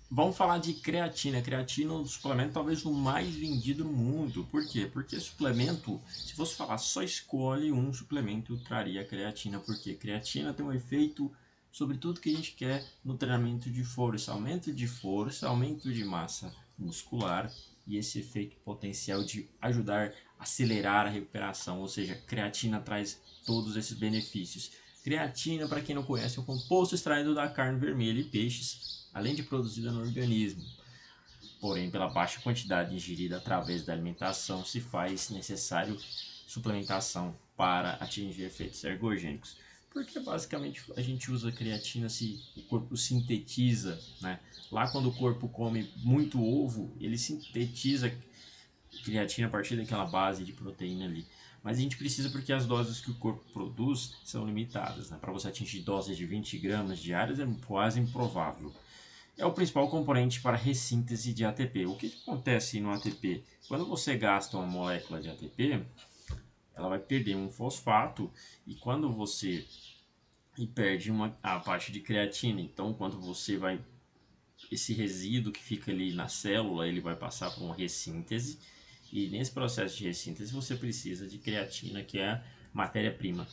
Vamos falar de creatina. Creatina é um dos suplementos talvez o mais vendido no mundo. Por quê? Porque suplemento, se fosse falar só escolhe um suplemento, traria a creatina. Porque creatina tem um efeito sobre tudo que a gente quer no treinamento de força, aumento de massa muscular e esse efeito potencial de ajudar a acelerar a recuperação. Ou seja, creatina traz todos esses benefícios. Creatina, para quem não conhece, é um composto extraído da carne vermelha e peixes, além de produzida no organismo. Porém, pela baixa quantidade ingerida através da alimentação, se faz necessário suplementação para atingir efeitos ergogênicos. Porque basicamente a gente usa creatina se o corpo sintetiza, né? Lá quando o corpo come muito ovo, ele sintetiza creatina a partir daquela base de proteína ali. Mas a gente precisa porque as doses que o corpo produz são limitadas. Né? Para você atingir doses de 20 gramas diárias é quase improvável. É o principal componente para a ressíntese de ATP. O que acontece no ATP? Quando você gasta uma molécula de ATP, ela vai perder um fosfato e quando você perde a parte de creatina, então quando você vai esse resíduo que fica ali na célula, ele vai passar por uma ressíntese e nesse processo de ressíntese você precisa de creatina, que é a matéria-prima.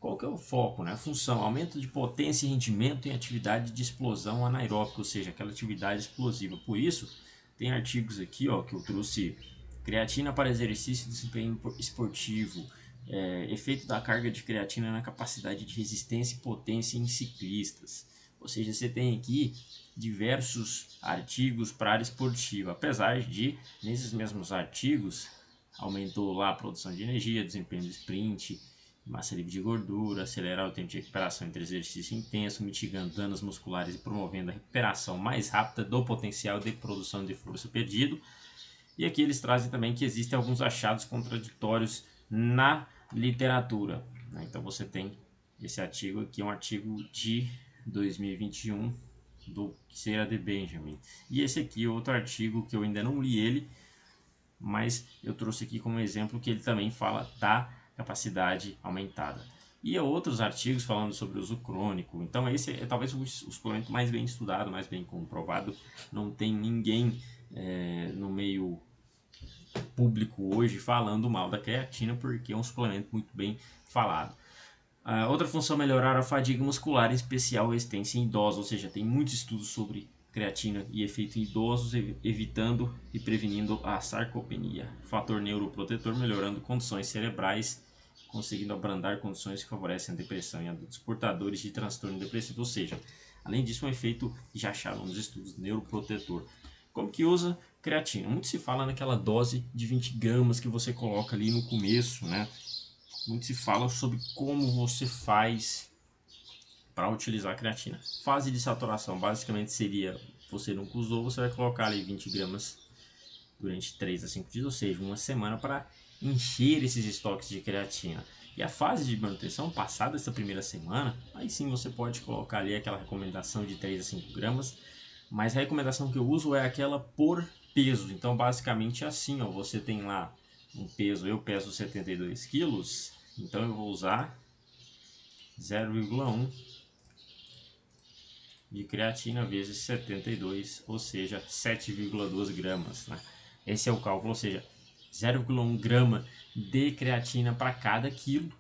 Qual que é o foco, né? A função, aumento de potência e rendimento em atividade de explosão anaeróbica, ou seja, aquela atividade explosiva. Por isso, tem artigos aqui ó, que eu trouxe creatina para exercício e desempenho esportivo, efeito da carga de creatina na capacidade de resistência e potência em ciclistas. Ou seja, você tem aqui diversos artigos para a área esportiva, apesar de, nesses mesmos artigos, aumentou lá a produção de energia, desempenho do sprint, massa livre de gordura, acelerar o tempo de recuperação entre exercício intenso, mitigando danos musculares e promovendo a recuperação mais rápida do potencial de produção de força perdido. E aqui eles trazem também que existem alguns achados contraditórios na literatura. Então você tem esse artigo aqui, é um artigo de 2021 do Cera de Benjamin. E esse aqui é outro artigo que eu ainda não li ele, mas eu trouxe aqui como exemplo que ele também fala da capacidade aumentada. E outros artigos falando sobre uso crônico. Então esse é talvez o suplemento mais bem estudado, mais bem comprovado. Não tem ninguém no meio público hoje falando mal da creatina porque é um suplemento muito bem falado. Outra função é melhorar a fadiga muscular, em especial resistência em idosos, ou seja, tem muitos estudos sobre creatina e efeito em idosos, evitando e prevenindo a sarcopenia. Fator neuroprotetor, melhorando condições cerebrais, conseguindo abrandar condições que favorecem a depressão em adultos portadores de transtorno depressivo, ou seja, além disso, um efeito já achado nos estudos neuroprotetor. Como que usa creatina? Muito se fala naquela dose de 20 gramas que você coloca ali no começo, né? Muito se fala sobre como você faz para utilizar a creatina. Fase de saturação basicamente seria você nunca usou, você vai colocar ali 20 gramas durante 3 a 5 dias, ou seja, uma semana para encher esses estoques de creatina. E a fase de manutenção, passada essa primeira semana, aí sim você pode colocar ali aquela recomendação de 3 a 5 gramas, mas a recomendação que eu uso é aquela por peso. Então basicamente é assim, ó, você tem lá um peso, eu peso 72 quilos, então eu vou usar 0,1 de creatina vezes 72, ou seja, 7,2 gramas. Né? Esse é o cálculo, ou seja, 0,1 grama de creatina para cada quilo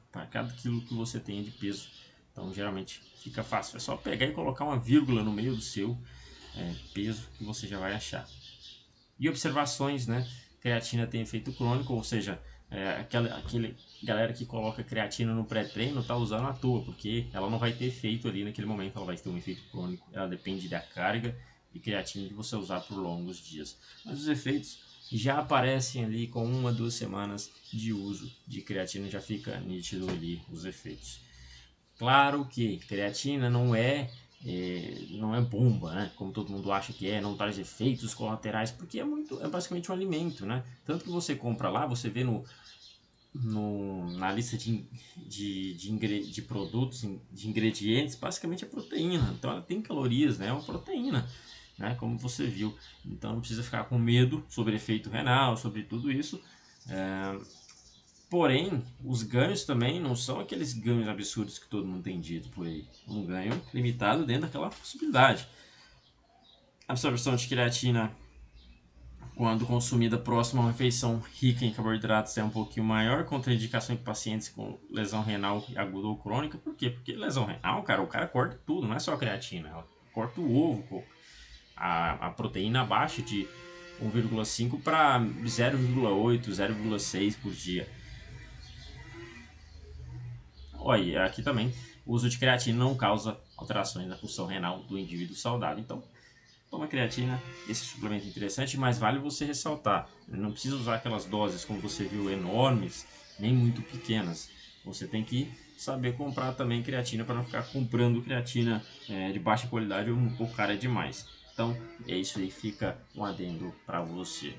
que você tem de peso. Então, geralmente fica fácil. É só pegar e colocar uma vírgula no meio do seu peso que você já vai achar. E observações, né? Creatina tem efeito crônico, ou seja, aquele galera que coloca creatina no pré-treino tá usando à toa, porque ela não vai ter efeito ali naquele momento, ela vai ter um efeito crônico, ela depende da carga de creatina que você usar por longos dias. Mas os efeitos já aparecem ali com 1 a 2 semanas de uso de creatina, já fica nítido ali os efeitos. Claro que creatina não é bomba, né? Como todo mundo acha que é, não traz efeitos colaterais, porque é basicamente um alimento, né? Tanto que você compra lá, você vê na lista de produtos, de ingredientes, basicamente é proteína. Então ela tem calorias, né? É uma proteína, né? Como você viu. Então não precisa ficar com medo sobre efeito renal, sobre tudo isso. Porém, os ganhos também não são aqueles ganhos absurdos que todo mundo tem dito por aí. Um ganho limitado dentro daquela possibilidade. A absorção de creatina, quando consumida próxima a uma refeição rica em carboidratos, é um pouquinho maior, contraindicação em pacientes com lesão renal aguda ou crônica. Por quê? Porque lesão renal, cara, o cara corta tudo, não é só a creatina, ela corta o ovo, a proteína abaixo de 1,5 para 0,8, 0,6 por dia. Olha, aqui também, o uso de creatina não causa alterações na função renal do indivíduo saudável. Então, toma creatina, esse suplemento é interessante, mas vale você ressaltar, não precisa usar aquelas doses, como você viu, enormes, nem muito pequenas. Você tem que saber comprar também creatina para não ficar comprando creatina de baixa qualidade ou cara demais. Então, é isso aí, fica um adendo para você.